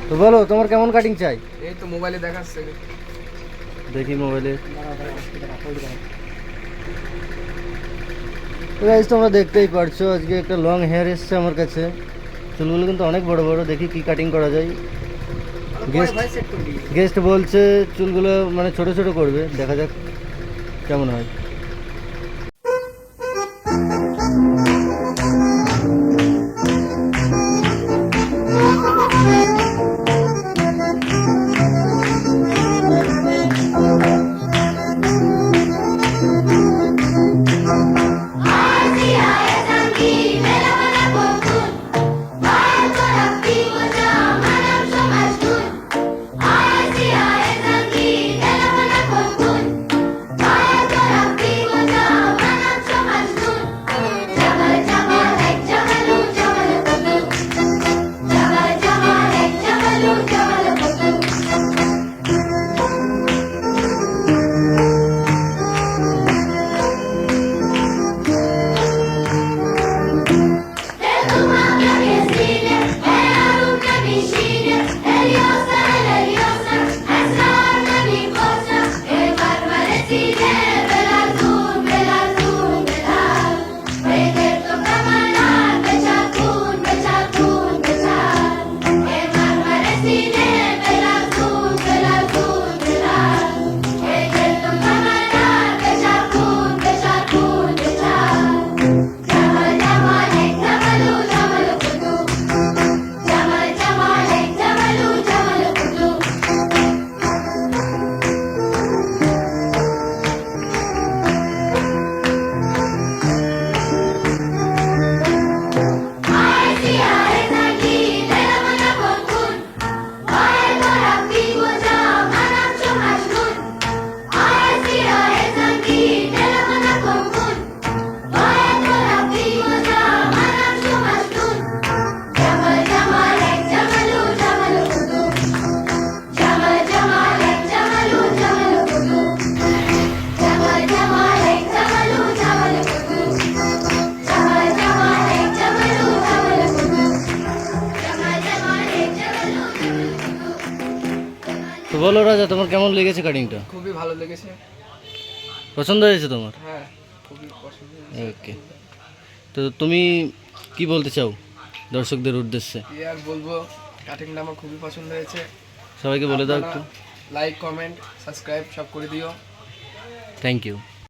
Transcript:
তো বলো তোমার কেমন কাটিং চাই? এই তো মোবাইলে দেখাচ্ছে। দেখি মোবাইলে। তো গাইস তোমরা দেখতেই পারছো আজকে একটা লং হেয়ার এসছে আমার কাছে। চুলগুলো কিন্তু অনেক বড় বড়, দেখি কি কাটিং করা যায়। গেস্ট গেস্ট বলছে চুলগুলো মানে ছোট ছোট করবে, দেখা যাক কেমন হয়। তো বলো রাজা, তোমার কেমন লেগেছে কাটিংটা? খুবই ভালো লেগেছে। পছন্দ হয়েছে তোমার? হ্যাঁ, খুবই পছন্দ হয়েছে। ওকে, তো তুমি কি বলতে চাও দর্শকদের উদ্দেশ্যে? কি আর বলবো, কাটিংটা আমার খুবই পছন্দ হয়েছে। সবাইকে বলে দাও একটু। লাইক, কমেন্ট, সাবস্ক্রাইব সব করে দিও। Thank you.